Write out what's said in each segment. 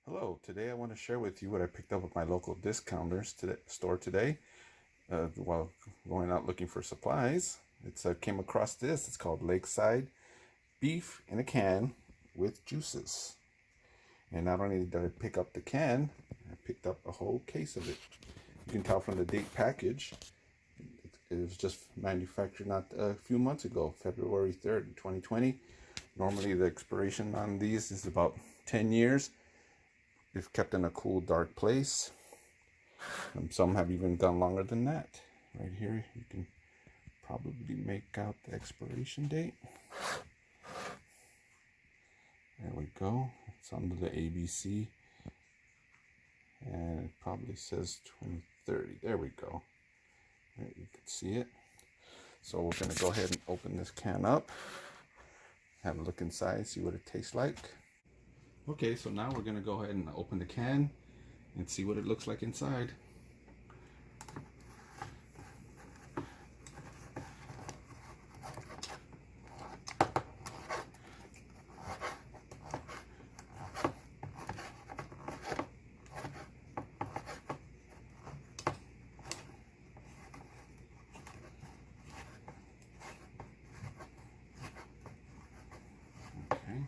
Hello, today I want to share with you what I picked up at my local discounters store today while going out looking for supplies. I came across this. It's called Lakeside Beef in a can with juices. And not only did I pick up the can, I picked up a whole case of it. You can tell from the date package, it was just manufactured not a few months ago, February 3rd, 2020. Normally the expiration on these is about 10 years. If kept in a cool, dark place. Some have even gone longer than that. Right here, you can probably make out the expiration date. There we go. It's under the ABC. And it probably says 2030. There we go. There, you can see it. So we're going to go ahead and open this can up. Have a look inside, see what it tastes like. Okay, so now we're going to go ahead and open the can and see what it looks like inside. Okay.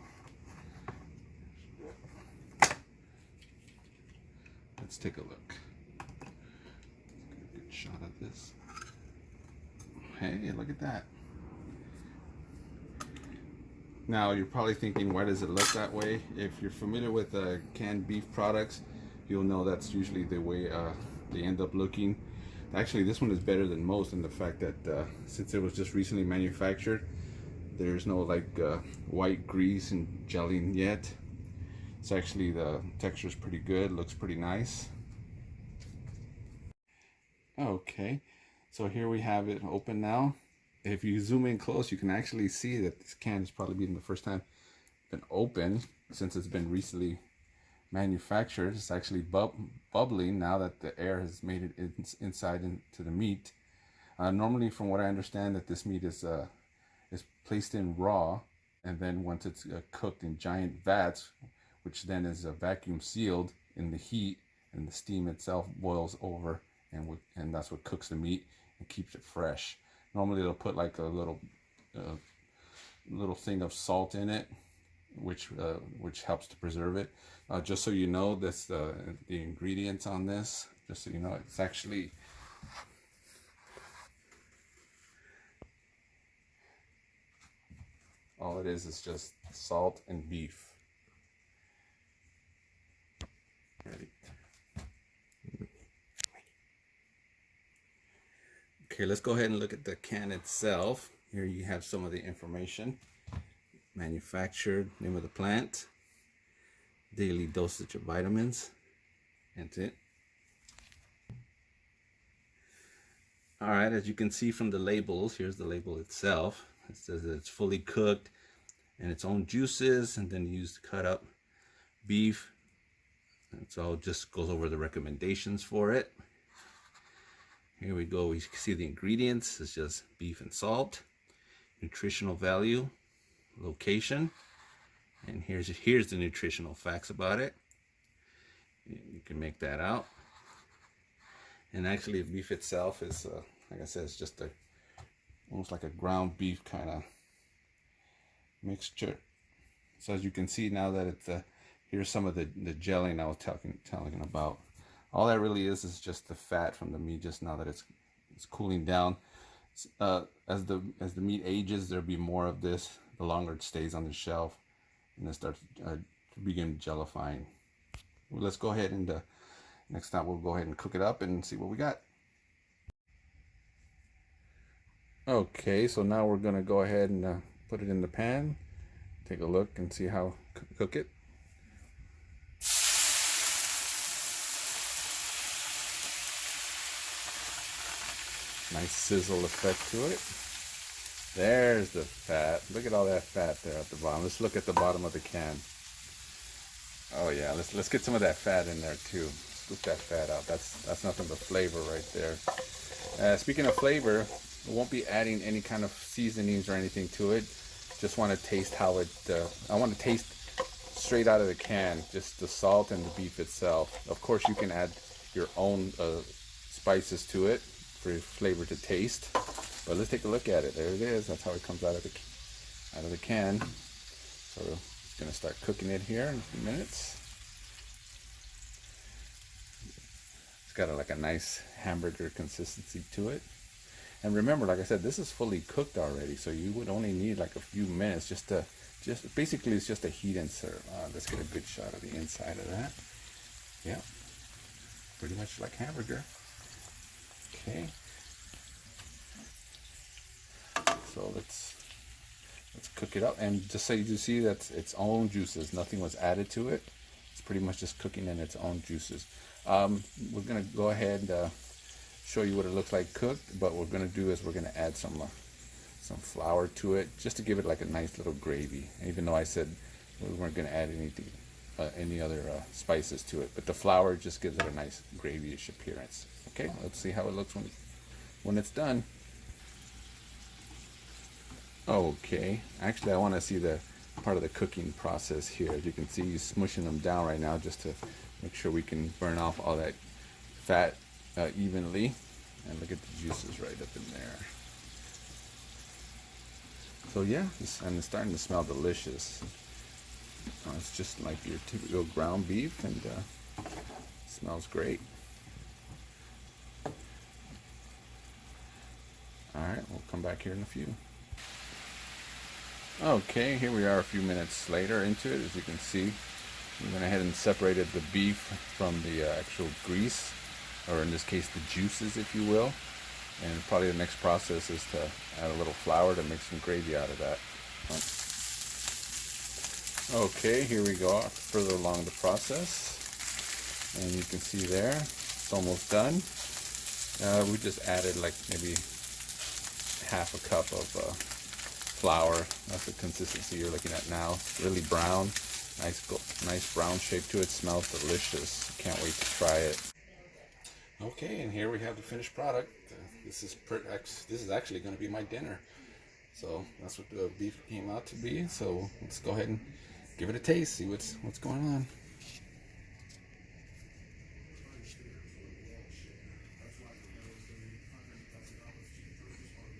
Let's take a look. Get a good shot of this. Hey, look at that. Now you're probably thinking, why does it look that way? If you're familiar with canned beef products, you'll know that's usually the way they end up looking. Actually, this one is better than most in the fact that since it was just recently manufactured, there's no white grease and gelling yet. It's actually, the texture is pretty good, looks pretty nice. Okay, so here we have it open now. If you zoom in close, you can actually see that this can has probably been the first time been opened since it's been recently manufactured. It's actually bubbling now that the air has made it inside into the meat. Normally, from what I understand, that this meat is placed in raw, and then once it's cooked in giant vats, which then is vacuum sealed in the heat, and the steam itself boils over, and that's what cooks the meat and keeps it fresh. Normally they'll put like a little thing of salt in it, which helps to preserve it. Just so you know, this the ingredients on this. Just so you know, it's actually all it is just salt and beef. Ready. Okay, let's go ahead and look at the can itself. Here you have some of the information. Manufactured, name of the plant, daily dosage of vitamins, and it. All right, as you can see from the labels, here's the label itself. It says that it's fully cooked and its own juices, and then used to cut up beef. And so it just goes over the recommendations for it. Here we go. We see the ingredients. It's just beef and salt. Nutritional value, location, and here's the nutritional facts about it. You can make that out. And actually, the beef itself is, like I said, it's just almost like a ground beef kind of mixture. So as you can see now that it's here's some of the gelling I was telling about. All that really is just the fat from the meat. Just now that it's cooling down, as the meat ages, there'll be more of this. The longer it stays on the shelf, and it starts to begin jellifying. Well, let's go ahead and next time we'll go ahead and cook it up and see what we got. Okay, so now we're gonna go ahead and put it in the pan. Take a look and see how cook it. Nice sizzle effect to it. There's the fat. Look at all that fat there at the bottom. Let's look at the bottom of the can. Oh yeah, let's get some of that fat in there too. Scoop that fat out. That's nothing but flavor right there. Speaking of flavor, we won't be adding any kind of seasonings or anything to it. Just want to taste how it. I want to taste straight out of the can, just the salt and the beef itself. Of course, you can add your own spices to it for your flavor to taste. But let's take a look at it. There it is. That's how it comes out of the can. So we're gonna start cooking it here in a few minutes. It's got like a nice hamburger consistency to it. And remember, like I said, this is fully cooked already, so you would only need like a few minutes just basically it's just a heat and serve. Let's get a good shot of the inside of that. Yeah, pretty much like hamburger. Okay. So let's cook it up, and just so you see that's its own juices. Nothing was added to it. It's pretty much just cooking in its own juices. We're gonna go ahead and show you what it looks like cooked, but what we're gonna do is we're gonna add some flour to it just to give it like a nice little gravy. Even though I said we weren't gonna add anything, any other spices to it, but the flour just gives it a nice gravy-ish appearance. Okay, let's see how it looks when it's done. Okay, actually I want to see the part of the cooking process here. As you can see, he's smushing them down right now just to make sure we can burn off all that fat evenly. And look at the juices right up in there. So yeah, and it's starting to smell delicious. It's just like your typical ground beef, and smells great. Alright, we'll come back here in a few. Okay, here we are a few minutes later into it. As you can see, we went ahead and separated the beef from the actual grease, or in this case the juices, if you will. And probably the next process is to add a little flour to make some gravy out of that. Okay, here we go, further along the process. And you can see there, it's almost done. We just added like maybe half a cup of flour. That's the consistency you're looking at now. It's really brown, nice brown shape to it. Smells delicious. Can't wait to try it. Okay, and here we have the finished product. This is actually going to be my dinner. So that's what the beef came out to be. So let's go ahead and give it a taste. See what's going on.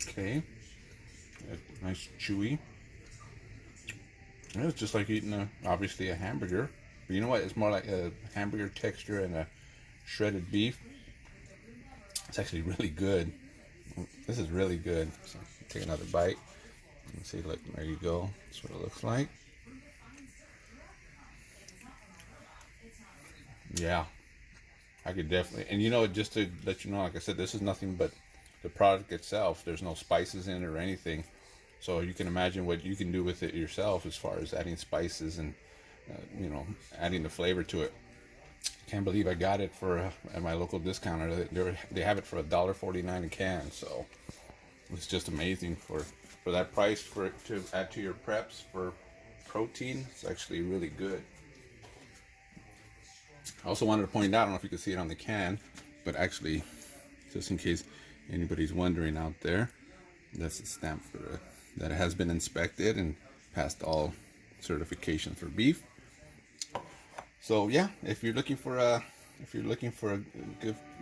Okay. Nice chewy. And it's just like eating obviously a hamburger, but you know what? It's more like a hamburger texture and a shredded beef. It's actually really good. This is really good. So take another bite. And see, look, there you go. That's what it looks like. Yeah, I could definitely. And you know, just to let you know, like I said, this is nothing but the product itself. There's no spices in it or anything. So you can imagine what you can do with it yourself as far as adding spices and, you know, adding the flavor to it. Can't believe I got it at my local discounter. They have it for $1.49 a can. So it's just amazing for that price, for it to add to your preps for protein. It's actually really good. I also wanted to point out, I don't know if you can see it on the can, but actually, just in case anybody's wondering out there, that's a stamp for that it has been inspected and passed all certifications for beef. So yeah, if you're looking for a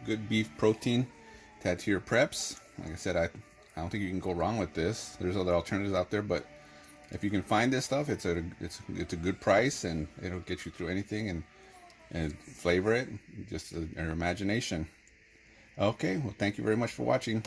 good beef protein to add to your preps, like I said, I don't think you can go wrong with this. There's other alternatives out there, but if you can find this stuff, it's a good price, and it'll get you through anything and flavor it, just your imagination. Okay, well, thank you very much for watching.